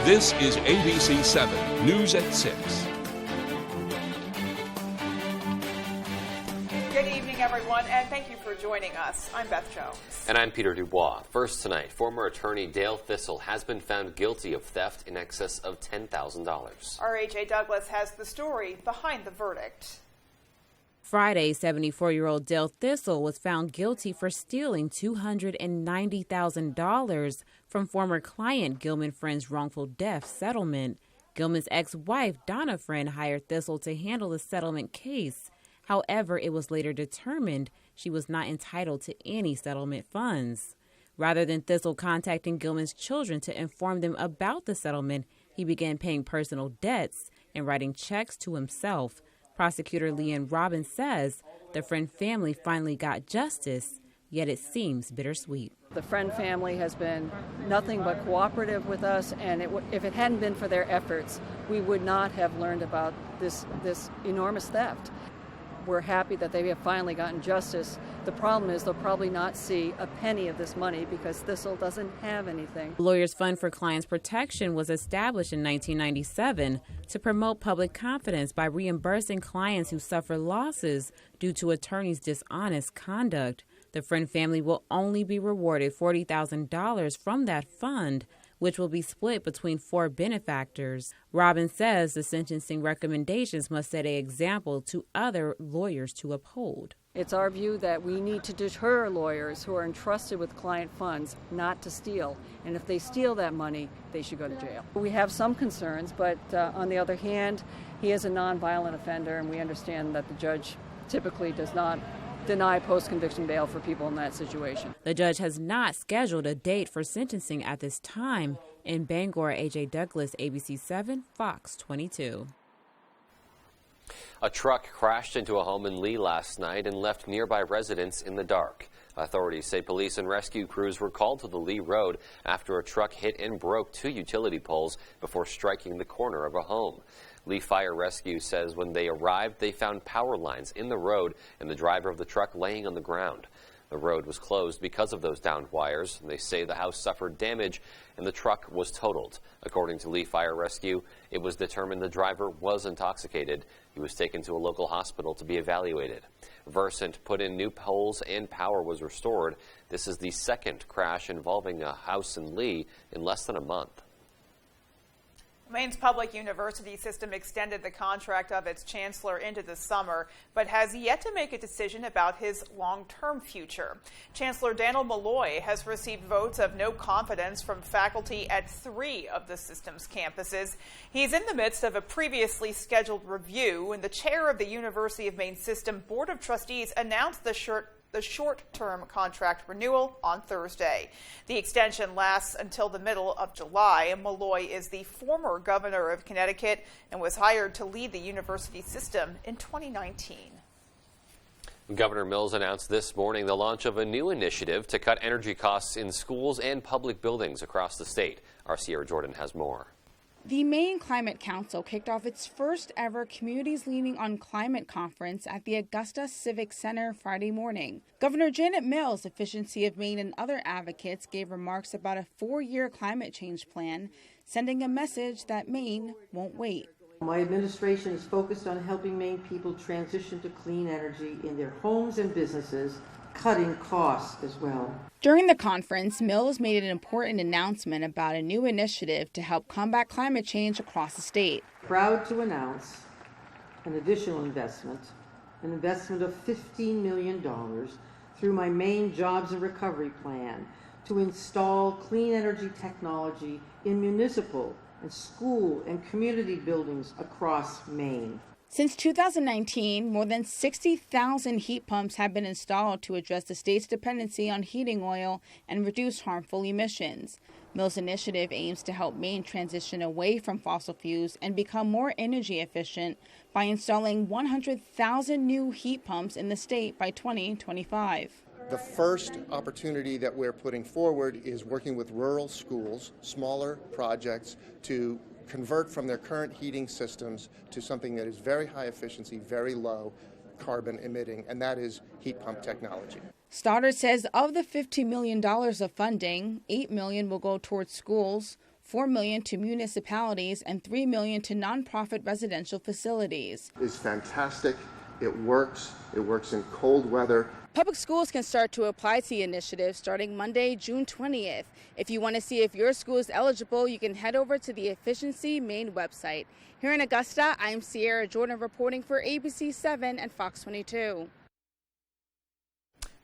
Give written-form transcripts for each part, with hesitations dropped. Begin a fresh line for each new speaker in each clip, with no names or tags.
This is ABC 7 News at 6.
Good evening, everyone, and thank you for joining us. I'm Beth Jones.
And I'm Peter Dubois. First tonight, former attorney Dale Thistle has been found guilty of theft in excess of $10,000.
Our A.J. Douglas has the story behind the verdict.
Friday, 74-year-old Dale Thistle was found guilty for stealing $290,000 from former client Gilman Friend's wrongful death settlement. Gilman's ex-wife, Donna Friend, hired Thistle to handle the settlement case. However, it was later determined she was not entitled to any settlement funds. Rather than Thistle contacting Gilman's children to inform them about the settlement, he began paying personal debts and writing checks to himself. Prosecutor Leanne Robbins says the Friend family finally got justice, yet it seems bittersweet.
The Friend family has been nothing but cooperative with us, and if it hadn't been for their efforts, we would not have learned about this enormous theft. We're happy that they have finally gotten justice. The problem is they'll probably not see a penny of this money because Thistle doesn't have anything.
The Lawyers Fund for Clients Protection was established in 1997 to promote public confidence by reimbursing clients who suffer losses due to attorneys' dishonest conduct. The Friend family will only be rewarded $40,000 from that fund, which will be split between 4 benefactors. Robbins says the sentencing recommendations must set an example to other lawyers to uphold.
It's our view that we need to deter lawyers who are entrusted with client funds not to steal. And if they steal that money, they should go to jail. We have some concerns, but on the other hand, he is a nonviolent offender, and we understand that the judge typically does not deny post-conviction bail for people in that situation.
The judge has not scheduled a date for sentencing at this time. In Bangor, A.J. Douglas, ABC 7, Fox 22.
A truck crashed into a home in Lee last night and left nearby residents in the dark. Authorities say police and rescue crews were called to the Lee Road after a truck hit and broke 2 utility poles before striking the corner of a home. Lee Fire Rescue says when they arrived, they found power lines in the road and the driver of the truck laying on the ground. The road was closed because of those downed wires. They say the house suffered damage and the truck was totaled. According to Lee Fire Rescue, it was determined the driver was intoxicated. He was taken to a local hospital to be evaluated. Versant put in new poles and power was restored. This is the second crash involving a house in Lee in less than a month.
Maine's public university system extended the contract of its chancellor into the summer, but has yet to make a decision about his long-term future. Chancellor Daniel Malloy has received votes of no confidence from faculty at 3 of the system's campuses. He's in the midst of a previously scheduled review, and the chair of the University of Maine System Board of Trustees announced the short-term contract renewal on Thursday. The extension lasts until the middle of July. Malloy is the former governor of Connecticut and was hired to lead the university system in 2019.
Governor Mills announced this morning the launch of a new initiative to cut energy costs in schools and public buildings across the state. Our Sierra Jordan has more.
The Maine Climate Council kicked off its first ever Communities Leaning on Climate conference at the Augusta Civic Center Friday morning. Governor Janet Mills, Efficiency of Maine, and other advocates gave remarks about a 4-year climate change plan, sending a message that Maine won't wait.
My administration is focused on helping Maine people transition to clean energy in their homes and businesses, cutting costs as well.
During the conference, Mills made an important announcement about a new initiative to help combat climate change across the state.
Proud to announce an additional investment of $15 million through my Maine Jobs and Recovery Plan to install clean energy technology in municipal and school and community buildings across Maine.
Since 2019, more than 60,000 heat pumps have been installed to address the state's dependency on heating oil and reduce harmful emissions. Mills' initiative aims to help Maine transition away from fossil fuels and become more energy efficient by installing 100,000 new heat pumps in the state by 2025.
The first opportunity that we're putting forward is working with rural schools, smaller projects, to convert from their current heating systems to something that is very high efficiency, very low carbon emitting, and that is heat pump technology.
Stoddard says of the $50 million of funding, $8 million will go towards schools, $4 million to municipalities, and $3 million to nonprofit residential facilities.
It's fantastic. It works. It works in cold weather.
Public schools can start to apply to the initiative starting Monday, June 20th. If you want to see if your school is eligible, you can head over to the Efficiency Maine website. Here in Augusta, I'm Sierra Jordan reporting for ABC 7 and Fox 22.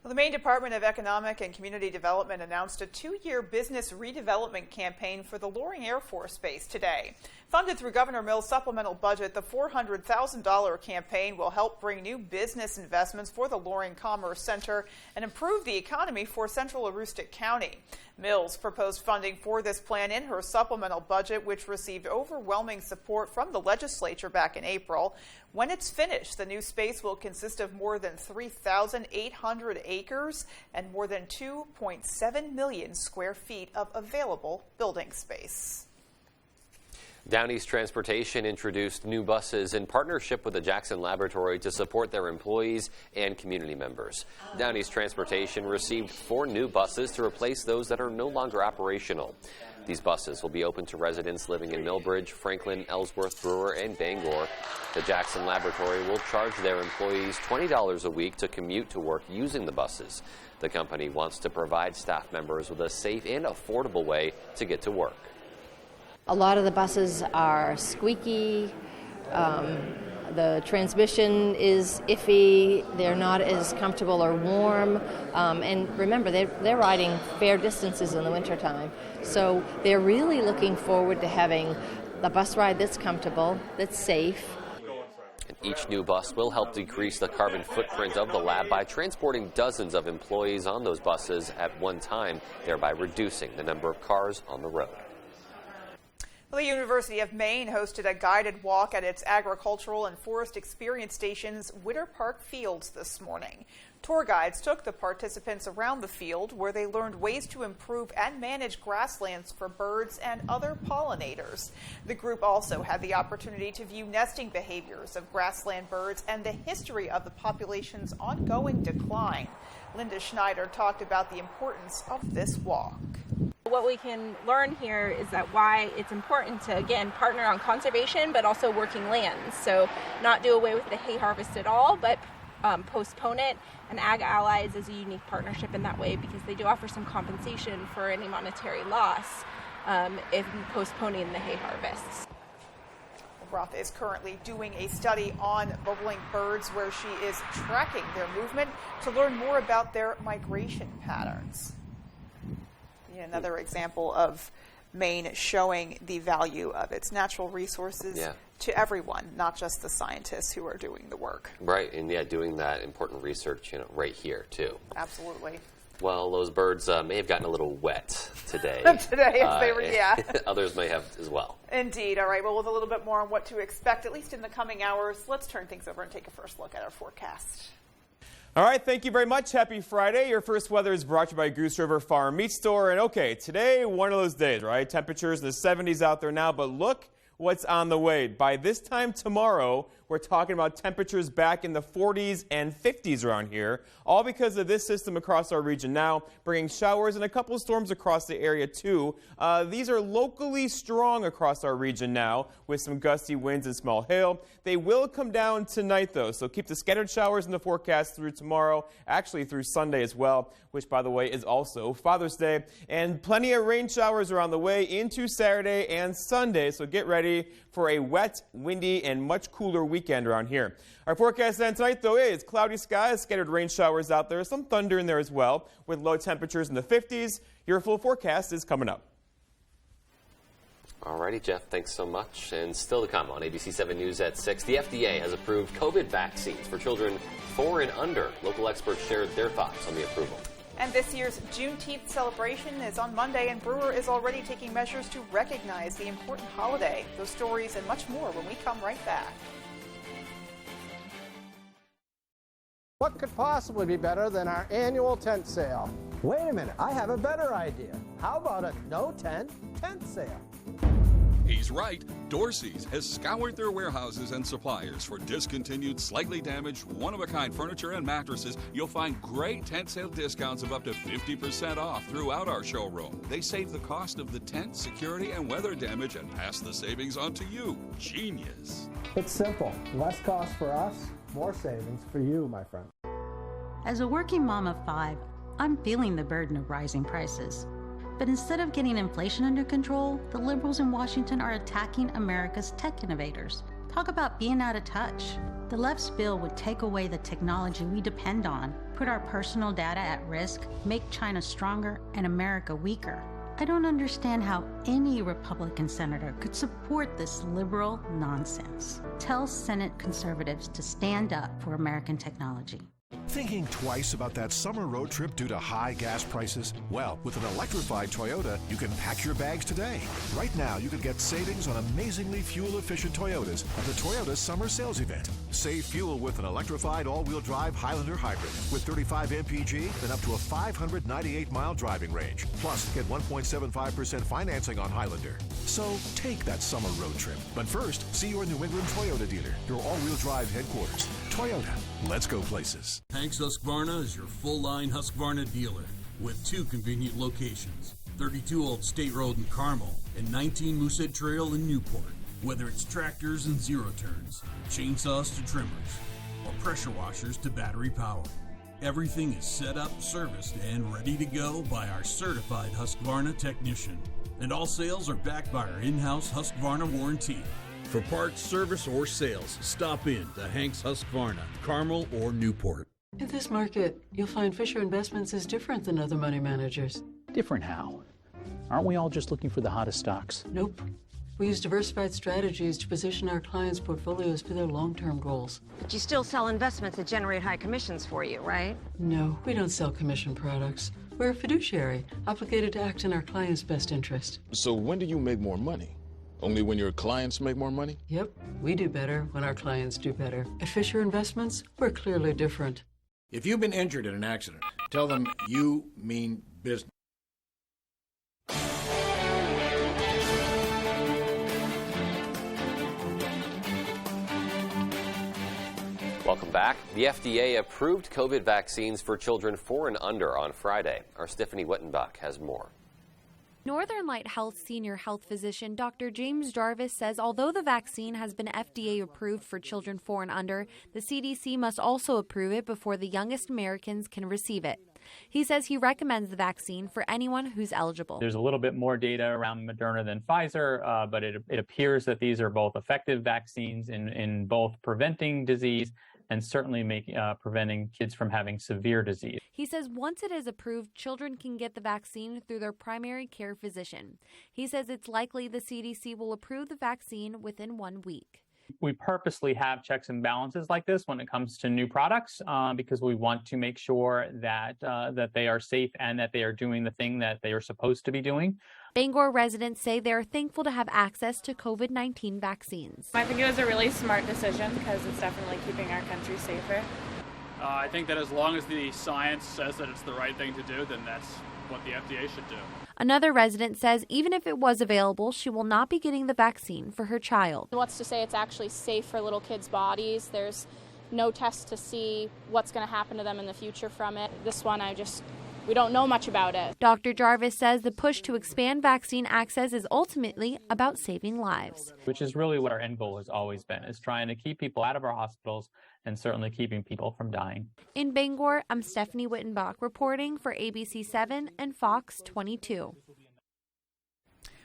Well, the Maine Department of Economic and Community Development announced a 2-year business redevelopment campaign for the Loring Air Force Base today. Funded through Governor Mills' supplemental budget, the $400,000 campaign will help bring new business investments for the Loring Commerce Center and improve the economy for Central Aroostook County. Mills proposed funding for this plan in her supplemental budget, which received overwhelming support from the legislature back in April. When it's finished, the new space will consist of more than 3,800 acres and more than 2.7 million square feet of available building space.
Down East Transportation introduced new buses in partnership with the Jackson Laboratory to support their employees and community members. Down East Transportation received 4 new buses to replace those that are no longer operational. These buses will be open to residents living in Millbridge, Franklin, Ellsworth, Brewer, and Bangor. The Jackson Laboratory will charge their employees $20 a week to commute to work using the buses. The company wants to provide staff members with a safe and affordable way to get to work.
A lot of the buses are squeaky, the transmission is iffy, they're not as comfortable or warm, and remember, they're riding fair distances in the wintertime. So they're really looking forward to having a bus ride that's comfortable, that's safe.
Each new bus will help decrease the carbon footprint of the lab by transporting dozens of employees on those buses at one time, thereby reducing the number of cars on the road.
The University of Maine hosted a guided walk at its agricultural and forest experience station's Witter Park Fields this morning. Tour guides took the participants around the field where they learned ways to improve and manage grasslands for birds and other pollinators. The group also had the opportunity to view nesting behaviors of grassland birds and the history of the population's ongoing decline. Linda Schneider talked about the importance of this walk.
What we can learn here is that why it's important to, again, partner on conservation, but also working lands. So not do away with the hay harvest at all, but postpone it. And Ag Allies is a unique partnership in that way because they do offer some compensation for any monetary loss if postponing the hay harvests.
Roth is currently doing a study on bubbling birds where she is tracking their movement to learn more about their migration patterns. Another example of Maine showing the value of its natural resources to everyone, not just the scientists who are doing the work.
Right, and doing that important research, right here too.
Absolutely.
Well, those birds may have gotten a little wet today.
If they were,
Others may have as well.
Indeed. All right. Well, with a little bit more on what to expect, at least in the coming hours, let's turn things over and take a first look at our forecast.
All right, thank you very much. Happy Friday. Your first weather is brought to you by Goose River Farm Meat Store. And okay, today, one of those days, right? Temperatures in the 70s out there now, but look what's on the way. By this time tomorrow, we're talking about temperatures back in the 40s and 50s around here, all because of this system across our region now, bringing showers and a couple of storms across the area too. These are locally strong across our region now with some gusty winds and small hail. They will come down tonight though, so keep the scattered showers in the forecast through tomorrow, actually through Sunday as well, which by the way is also Father's Day. And plenty of rain showers are on the way into Saturday and Sunday, so get ready for a wet, windy, and much cooler weekend around here. Our forecast then tonight, though, is cloudy skies, scattered rain showers out there, some thunder in there as well, with low temperatures in the 50s. Your full forecast is coming up.
All righty, Jeff, thanks so much. And still to come on ABC 7 News at 6, the FDA has approved COVID vaccines for children 4 and under. Local experts shared their thoughts on the approval.
And this year's Juneteenth celebration is on Monday, and Brewer is already taking measures to recognize the important holiday. Those stories and much more when we come right back.
What could possibly be better than our annual tent sale? Wait a minute, I have a better idea. How about a no tent tent sale?
He's right. Dorsey's has scoured their warehouses and suppliers for discontinued, slightly damaged, one-of-a-kind furniture and mattresses. You'll find great tent sale discounts of up to 50% off throughout our showroom. They save the cost of the tent, security, and weather damage and pass the savings on to you. Genius.
It's simple. Less cost for us, more savings for you, my friend.
As a working mom of 5, I'm feeling the burden of rising prices. But instead of getting inflation under control, the liberals in Washington are attacking America's tech innovators. Talk about being out of touch. The left's bill would take away the technology we depend on, put our personal data at risk, make China stronger and America weaker. I don't understand how any Republican senator could support this liberal nonsense. Tell Senate conservatives to stand up for American technology.
Thinking twice about that summer road trip due to high gas prices? Well, with an electrified Toyota, you can pack your bags today. Right now, you could get savings on amazingly fuel-efficient Toyotas at the Toyota Summer Sales Event. Save fuel with an electrified all-wheel drive Highlander Hybrid with 35 mpg and up to a 598-mile driving range. Plus, get 1.75% financing on Highlander. So, take that summer road trip. But first, see your New England Toyota dealer, your all-wheel drive headquarters. Toyota, let's go places.
Hanks Husqvarna is your full-line Husqvarna dealer with 2 convenient locations, 32 Old State Road in Carmel and 19 Moosehead Trail in Newport. Whether it's tractors and zero-turns, chainsaws to trimmers, or pressure washers to battery power, everything is set up, serviced, and ready to go by our certified Husqvarna technician. And all sales are backed by our in-house Husqvarna warranty. For parts, service, or sales, stop in to Hanks Husqvarna, Carmel, or Newport.
In this market, you'll find Fisher Investments is different than other money managers.
Different how? Aren't we all just looking for the hottest stocks?
Nope. We use diversified strategies to position our clients' portfolios for their long-term goals.
But you still sell investments that generate high commissions for you, right?
No, we don't sell commission products. We're a fiduciary, obligated to act in our clients' best interest.
So when do you make more money? Only when your clients make more money?
Yep, we do better when our clients do better. At Fisher Investments, we're clearly different.
If you've been injured in an accident, tell them you mean business.
Welcome back. The FDA approved COVID vaccines for children 4 and under on Friday. Our Stephanie Wittenbach has more.
Northern Light Health senior health physician Dr. James Jarvis says although the vaccine has been FDA approved for children 4 and under, the CDC must also approve it before the youngest Americans can receive it. He says he recommends the vaccine for anyone who's eligible.
There's a little bit more data around Moderna than Pfizer, but it appears that these are both effective vaccines in both preventing disease and certainly preventing kids from having severe disease.
He says once it is approved, children can get the vaccine through their primary care physician. He says it's likely the CDC will approve the vaccine within 1 week.
We purposely have checks and balances like this when it comes to new products because we want to make sure that they are safe and that they are doing the thing that they are supposed to be doing.
Bangor residents say they are thankful to have access to COVID-19 vaccines.
I think it was a really smart decision because it's definitely keeping our country safer.
I think that as long as the science says that it's the right thing to do, then that's what the FDA should do.
Another resident says even if it was available, she will not be getting the vaccine for her child.
What's to say it's actually safe for little kids' bodies? There's no test to see what's going to happen to them in the future from it. This one, we don't know much about it.
Dr. Jarvis says the push to expand vaccine access is ultimately about saving lives.
Which is really what our end goal has always been, is trying to keep people out of our hospitals and certainly keeping people from dying.
In Bangor, I'm Stephanie Wittenbach reporting for ABC 7 and Fox 22.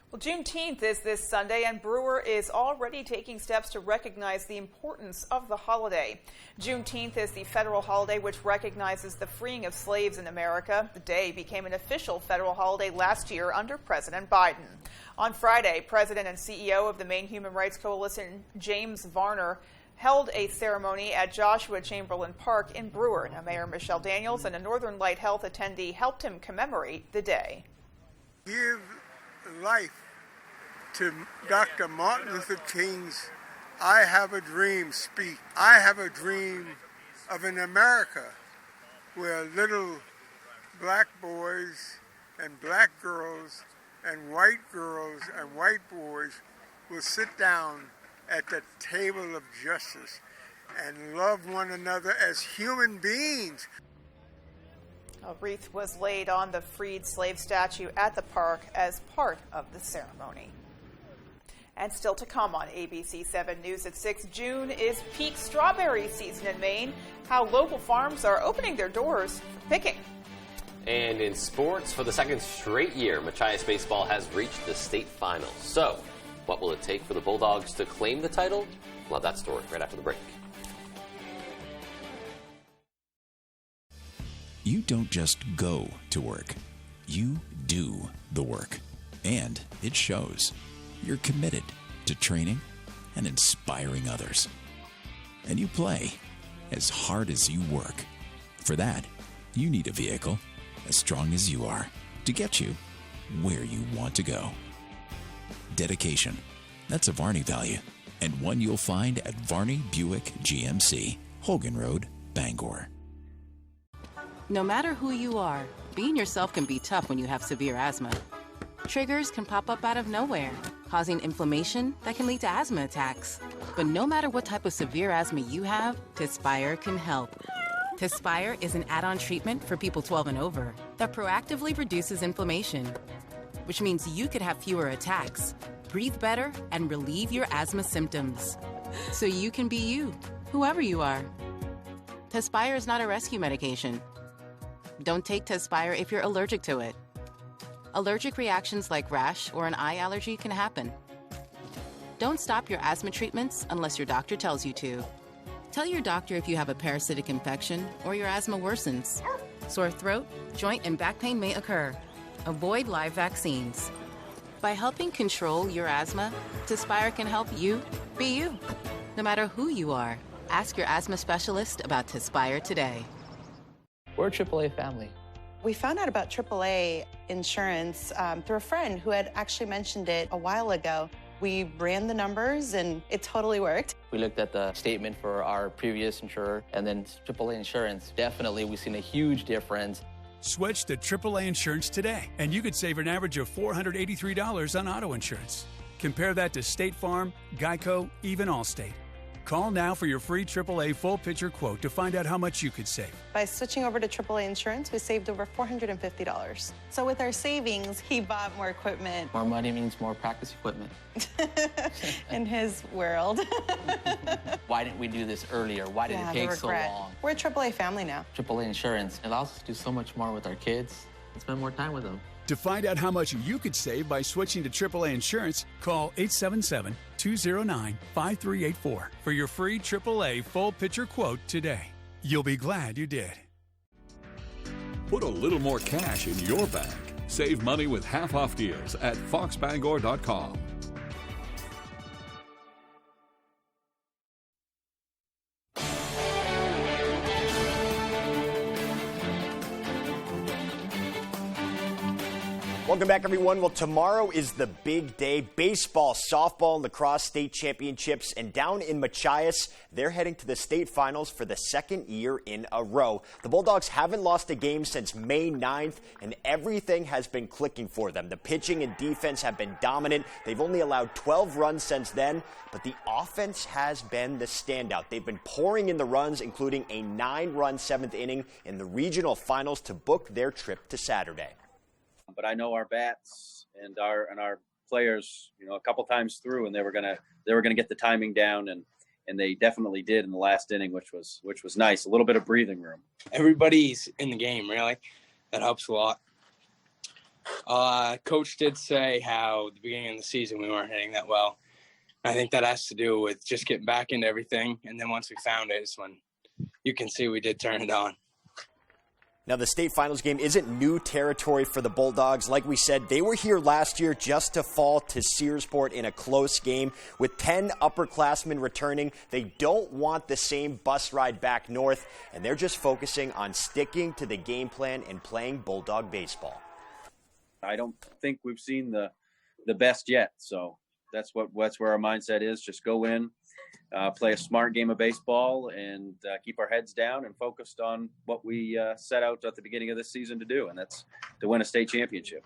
Well, Juneteenth is this Sunday, and Brewer is already taking steps to recognize the importance of the holiday. Juneteenth is the federal holiday which recognizes the freeing of slaves in America. The day became an official federal holiday last year under President Biden. On Friday, President and CEO of the Maine Human Rights Coalition, James Varner, held a ceremony at Joshua Chamberlain Park in Brewer. Now, Mayor Michelle Daniels and a Northern Light Health attendee helped him commemorate the day.
Give life to Dr. Martin Luther King's I Have a Dream speech. I have a dream of an America where little black boys and black girls and white boys will sit down at the table of justice and love one another as human beings.
A wreath was laid on the freed slave statue at the park as part of the ceremony. And still to come on ABC 7 News at 6, June is peak strawberry season in Maine. How local farms are opening their doors for picking.
And in sports, for the second straight year, Machias baseball has reached the state finals. So, what will it take for the Bulldogs to claim the title? We'll have that story right after the break.
You don't just go to work. You do the work. And it shows. You're committed to training and inspiring others. And you play as hard as you work. For that, you need a vehicle as strong as you are to get you where you want to go. Dedication. That's a Varney value, and one you'll find at Varney Buick GMC, Hogan Road, Bangor.
No matter who you are, being yourself can be tough when you have severe asthma. Triggers can pop up out of nowhere, causing inflammation that can lead to asthma attacks. But no matter what type of severe asthma you have, Tespire can help. Tespire is an add-on treatment for people 12 and over that proactively reduces inflammation, which means you could have fewer attacks, breathe better, and relieve your asthma symptoms. So you can be you, whoever you are. Tespire is not a rescue medication. Don't take Tespire if you're allergic to it. Allergic reactions like rash or an eye allergy can happen. Don't stop your asthma treatments unless your doctor tells you to. Tell your doctor if you have a parasitic infection or your asthma worsens. Sore throat, joint, and back pain may occur. Avoid live vaccines. By helping control your asthma, Tespire can help you be you. No matter who you are, ask your asthma specialist about Tespire today.
We're a AAA family.
We found out about AAA insurance through a friend who had actually mentioned it a while ago. We ran the numbers and it totally worked.
We looked at the statement for our previous insurer and then AAA insurance. Definitely, we've seen a huge difference.
Switch to AAA insurance today, and you could save an average of $483 on auto insurance. Compare that to State Farm, Geico, even Allstate. Call now for your free AAA full picture quote to find out how much you could save.
By switching over to AAA insurance, we saved over $450. So with our savings, he bought more equipment.
More money means more practice equipment.
In his world.
Why didn't we do this earlier? Why did it take so long?
We're a AAA family now.
AAA insurance allows us to do so much more with our kids and spend more time with them.
To find out how much you could save by switching to AAA insurance, call 877-209-5384 for your free AAA full picture quote today. You'll be glad you did.
Put a little more cash in your bag. Save money with half-off deals at foxbangor.com.
Welcome back, everyone. Well, tomorrow is the big day. Baseball, softball, and lacrosse state championships. And down in Machias, they're heading to the state finals for the second year in a row. The Bulldogs haven't lost a game since May 9th, and everything has been clicking for them. The pitching and defense have been dominant. They've only allowed 12 runs since then, but the offense has been the standout. They've been pouring in the runs, including a 9-run seventh inning in the regional finals to book their trip to Saturday.
But I know our bats and our players, a couple times through, and they were gonna get the timing down, and they definitely did in the last inning, which was nice. A little bit of breathing room.
Everybody's in the game, really. That helps a lot. Coach did say how at the beginning of the season we weren't hitting that well. I think that has to do with just getting back into everything, and then once we found it is when you can see we did turn it on.
Now, the state finals game isn't new territory for the Bulldogs. Like we said, they were here last year just to fall to Searsport in a close game. With 10 upperclassmen returning, they don't want the same bus ride back north, and they're just focusing on sticking to the game plan and playing Bulldog baseball.
I don't think we've seen the best yet, so that's where our mindset is. Just go in, play a smart game of baseball, and keep our heads down and focused on what we set out at the beginning of this season to do, and that's to win a state championship.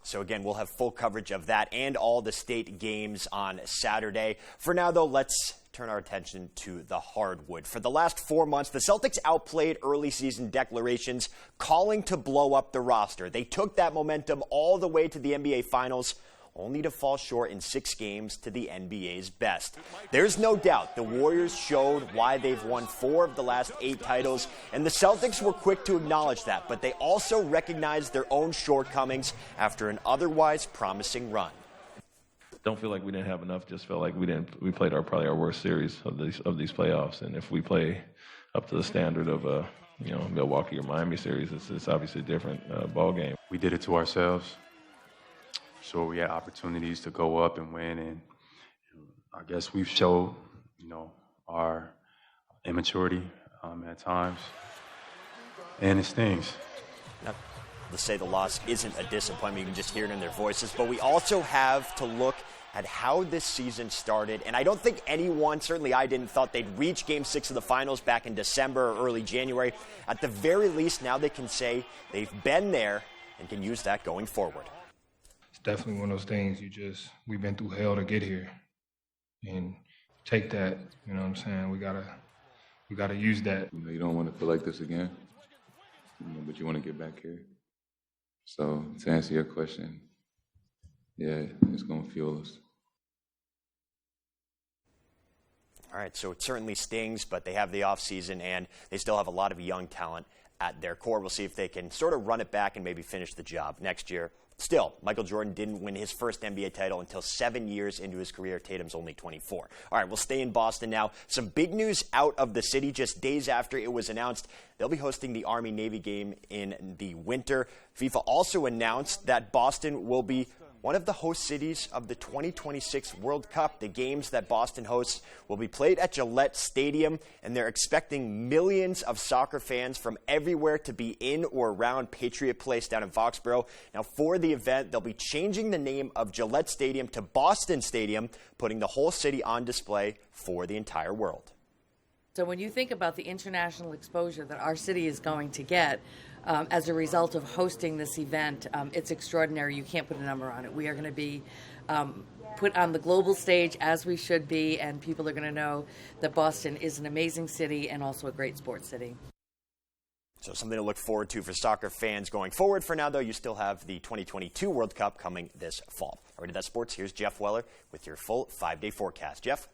So again, we'll have full coverage of that and all the state games on Saturday. For now, though, let's turn our attention to the hardwood. For the last 4 months, the Celtics outplayed early season declarations calling to blow up the roster. They took that momentum all the way to the NBA Finals, only to fall short in 6 games to the NBA's best. There's no doubt the Warriors showed why they've won 4 of the last 8 titles, and the Celtics were quick to acknowledge that, but they also recognized their own shortcomings after an otherwise promising run.
Don't feel like we didn't have enough, just felt like we played probably our worst series of these playoffs, and if we play up to the standard of a Milwaukee or Miami series, it's obviously a different ball game.
We did it to ourselves. Sure, we had opportunities to go up and win, and I guess we've showed, our immaturity at times, and it stings.
Now, let's say the loss isn't a disappointment. You can just hear it in their voices, but we also have to look at how this season started, and I don't think anyone, certainly I didn't, thought they'd reach Game 6 of the Finals back in December or early January. At the very least, now they can say they've been there and can use that going forward.
It's definitely one of those things we've been through hell to get here, and take that, you know what I'm saying? We gotta use that.
You don't want to feel like this again, but you want to get back here. So to answer your question, yeah, it's going to fuel us.
All right, so it certainly stings, but they have the offseason, and they still have a lot of young talent at their core. We'll see if they can sort of run it back and maybe finish the job next year. Still, Michael Jordan didn't win his first NBA title until 7 years into his career. Tatum's only 24. All right, we'll stay in Boston now. Some big news out of the city just days after it was announced. They'll be hosting the Army-Navy game in the winter. FIFA also announced that Boston will be one of the host cities of the 2026 World Cup. The games that Boston hosts will be played at Gillette Stadium, and they're expecting millions of soccer fans from everywhere to be in or around Patriot Place down in Foxborough. Now, for the event, they'll be changing the name of Gillette Stadium to Boston Stadium, putting the whole city on display for the entire world.
So when you think about the international exposure that our city is going to get, as a result of hosting this event, it's extraordinary. You can't put a number on it. We are going to be put on the global stage as we should be, and people are going to know that Boston is an amazing city and also a great sports city.
So something to look forward to for soccer fans going forward. For now, though, you still have the 2022 World Cup coming this fall. All right, that's sports. Here's Jeff Weller with your full 5-day forecast. Jeff?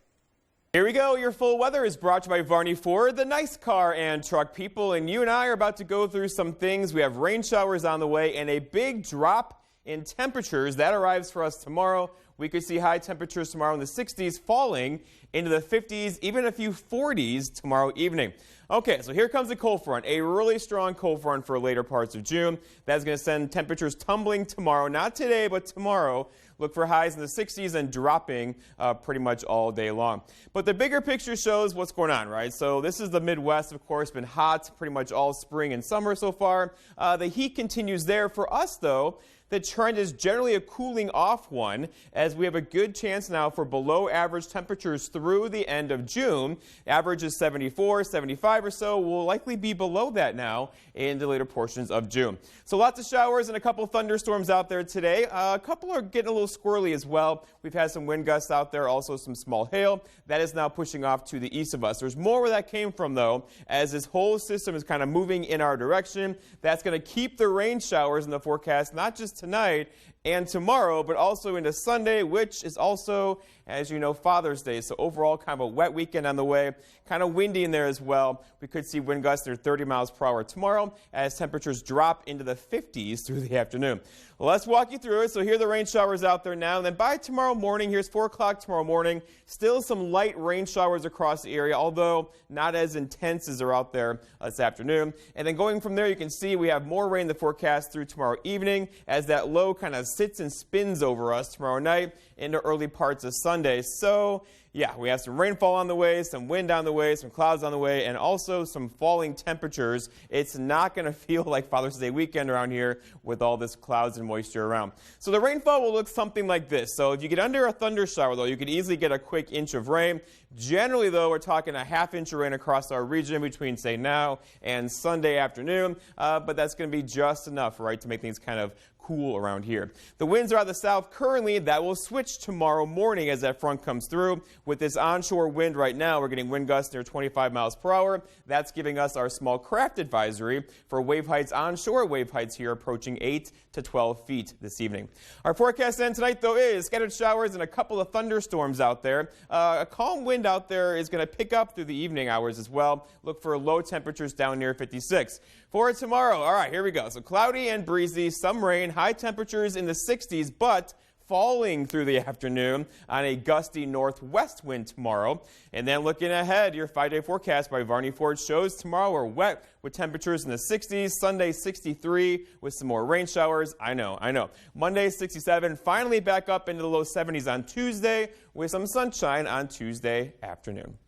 Here we go. Your full weather is brought to you by Varney Ford, the nice car and truck people. And you and I are about to go through some things. We have rain showers on the way and a big drop in temperatures. That arrives for us tomorrow. We could see high temperatures tomorrow in the 60s, falling into the 50s, even a few 40s tomorrow evening. Okay, so here comes a cold front, a really strong cold front for later parts of June. That's going to send temperatures tumbling tomorrow, not today, but tomorrow. Look for highs in the 60s and dropping pretty much all day long. But the bigger picture shows what's going on, right? So this is the Midwest, of course, been hot pretty much all spring and summer so far. The heat continues there. For us, though, the trend is generally a cooling off one, as we have a good chance now for below average temperatures through the end of June. Average is 74, 75 or so. We'll likely be below that now in the later portions of June. So lots of showers and a couple thunderstorms out there today. A couple are getting a little squirrely as well. We've had some wind gusts out there, also some small hail. That is now pushing off to the east of us. There's more where that came from, though, as this whole system is kind of moving in our direction. That's going to keep the rain showers in the forecast, not just tonight and tomorrow, but also into Sunday, which is also, as you know, Father's Day. So overall, kind of a wet weekend on the way. Kind of windy in there as well. We could see wind gusts near 30 miles per hour tomorrow as temperatures drop into the 50s through the afternoon. Well, let's walk you through it. So here are the rain showers out there now. And then by tomorrow morning, here's 4 o'clock tomorrow morning, still some light rain showers across the area, although not as intense as are out there this afternoon. And then going from there, you can see we have more rain in the forecast through tomorrow evening as that low kind of sits and spins over us tomorrow night into early parts of Sunday. So Yeah, we have some rainfall on the way, some wind on the way, some clouds on the way, and also some falling temperatures. It's not going to feel like Father's Day weekend around here with all this clouds and moisture around. So the rainfall will look something like this. So if you get under a thunder shower, though, you could easily get a quick inch of rain. Generally, though, we're talking a half inch of rain across our region between, say, now and Sunday afternoon. But that's going to be just enough, right, to make things kind of cool around here. The winds are out of the south currently. That will switch tomorrow morning as that front comes through. With this onshore wind right now, we're getting wind gusts near 25 miles per hour. That's giving us our small craft advisory for wave heights, onshore wave heights here approaching 8 to 12 feet this evening. Our forecast then tonight, though, is scattered showers and a couple of thunderstorms out there. A calm wind out there is going to pick up through the evening hours as well. Look for low temperatures down near 56. For tomorrow, all right, here we go. So cloudy and breezy, some rain, high temperatures in the 60s, but falling through the afternoon on a gusty northwest wind tomorrow. And then looking ahead, your 5-day forecast by Varney Ford shows tomorrow we're wet with temperatures in the 60s. Sunday 63 with some more rain showers. I know. Monday 67, finally back up into the low 70s on Tuesday with some sunshine on Tuesday afternoon.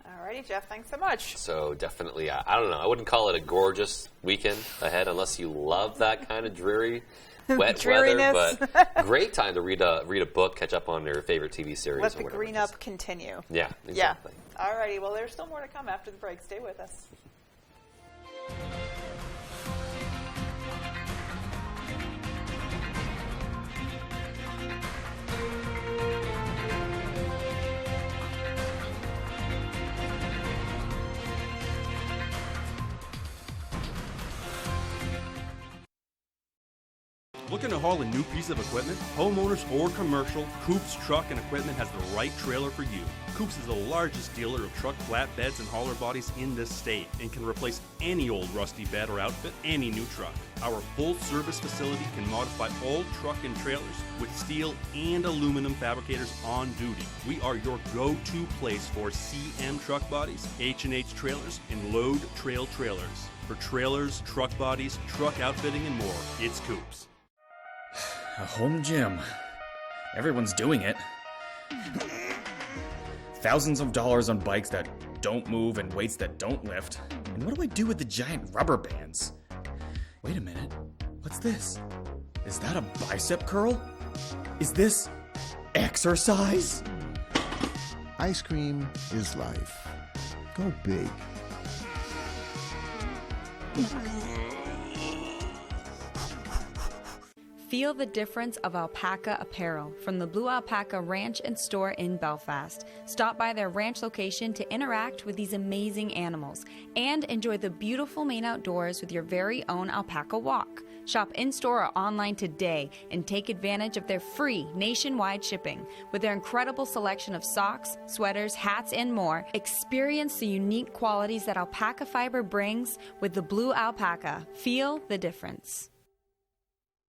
Alrighty, Jeff, thanks so much.
So definitely, I don't know, I wouldn't call it a gorgeous weekend ahead unless you love that kind of dreary, wet weather. But great time to read a book, catch up on your favorite TV series.
Let the green up continue.
Yeah, exactly.
Yeah. Alrighty, well, there's still more to come after the break. Stay with us.
Looking to haul a new piece of equipment? Homeowners or commercial, Coops Truck and Equipment has the right trailer for you. Coops is the largest dealer of truck flatbeds and hauler bodies in this state and can replace any old rusty bed or outfit any new truck. Our full-service facility can modify all truck and trailers with steel and aluminum fabricators on duty. We are your go-to place for CM truck bodies, H&H trailers, and load trail trailers. For trailers, truck bodies, truck outfitting, and more, it's Coops.
A home gym. Everyone's doing it. Thousands of dollars on bikes that don't move and weights that don't lift. And what do I do with the giant rubber bands? Wait a minute. What's this? Is that a bicep curl? Is this exercise?
Ice cream is life. Go big.
Feel the difference of alpaca apparel from the Blue Alpaca Ranch and Store in Belfast. Stop by their ranch location to interact with these amazing animals and enjoy the beautiful Maine outdoors with your very own alpaca walk. Shop in-store or online today and take advantage of their free nationwide shipping. With their incredible selection of socks, sweaters, hats, and more, experience the unique qualities that alpaca fiber brings with the Blue Alpaca. Feel the difference.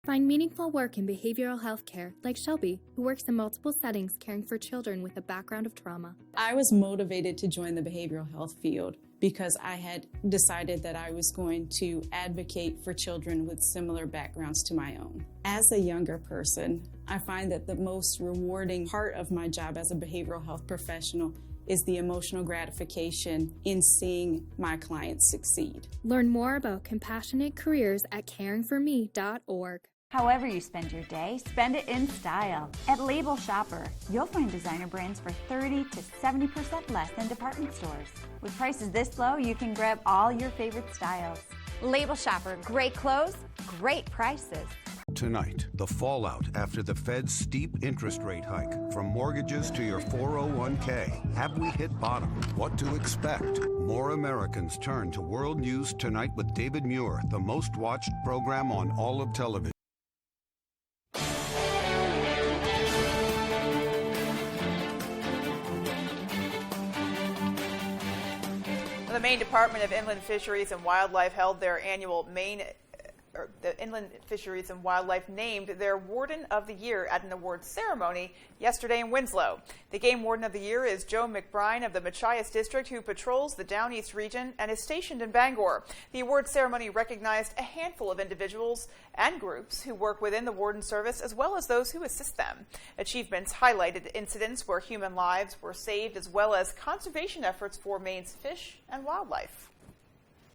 Find meaningful work in behavioral health care, like Shelby, who works in multiple settings caring for children with a background of trauma.
I was motivated to join the behavioral health field because I had decided that I was going to advocate for children with similar backgrounds to my own. As a younger person, I find that the most rewarding part of my job as a behavioral health professional is the emotional gratification in seeing my clients succeed.
Learn more about compassionate careers at caringforme.org.
However you spend your day, spend it in style. At Label Shopper, you'll find designer brands for 30 to 70% less than department stores. With prices this low, you can grab all your favorite styles. Label Shopper, great clothes, great prices.
Tonight, the fallout after the Fed's steep interest rate hike. From mortgages to your 401k. Have we hit bottom? What to expect? More Americans turn to World News Tonight with David Muir, the most watched program on all of television.
The Maine Department of Inland Fisheries and Wildlife held their annual Maine Fisheries and Wildlife named their Warden of the Year at an awards ceremony yesterday in Winslow. The Game Warden of the Year is Joe McBride of the Machias District, who patrols the Down East region and is stationed in Bangor. The awards ceremony recognized a handful of individuals and groups who work within the Warden Service, as well as those who assist them. Achievements highlighted incidents where human lives were saved, as well as conservation efforts for Maine's fish and wildlife.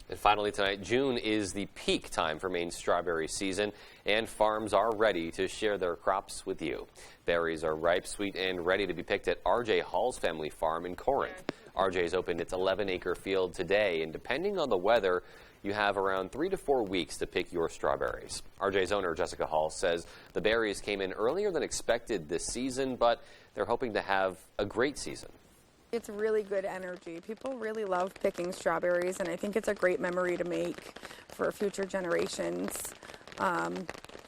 And finally tonight, June is the peak time for Maine's strawberry season, and farms are ready to share their crops with you. Berries are ripe, sweet, and ready to be picked at R.J. Hall's family farm in Corinth. R.J.'s opened its 11-acre field today, and depending on the weather, you have around 3 to 4 weeks to pick your strawberries. R.J.'s owner, Jessica Hall, says the berries came in earlier than expected this season, but they're hoping to have a great season.
It's really good energy. People really love picking strawberries, and I think it's a great memory to make for future generations.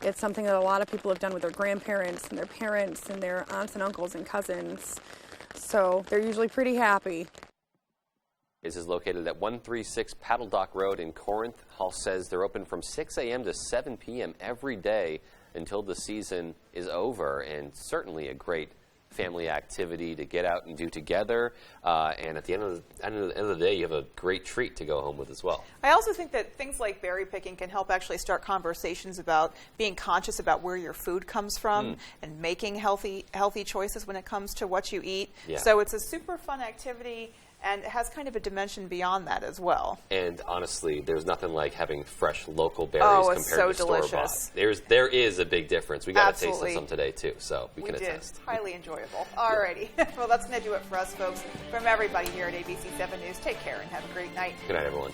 It's something that a lot of people have done with their grandparents and their parents and their aunts and uncles and cousins, so they're usually pretty happy.
This is located at 136 Paddle Dock Road in Corinth. Hall says they're open from 6 a.m. to 7 p.m. every day until the season is over, and certainly a great family activity to get out and do together, and at the end of the day, you have a great treat to go home with as well.
I also think that things like berry picking can help actually start conversations about being conscious about where your food comes from and making healthy choices when it comes to what you eat.
Yeah.
So it's a super fun activity, and it has kind of a dimension beyond that as well.
And honestly, there's nothing like having fresh local berries compared
so
to
store-bought.
There is a big difference. We got a taste of
Absolutely.
some today too, so we can attest.
Highly enjoyable. Alrighty. Well, that's going to do it for us, folks. From everybody here at ABC 7 News, take care and have a great night.
Good night, everyone.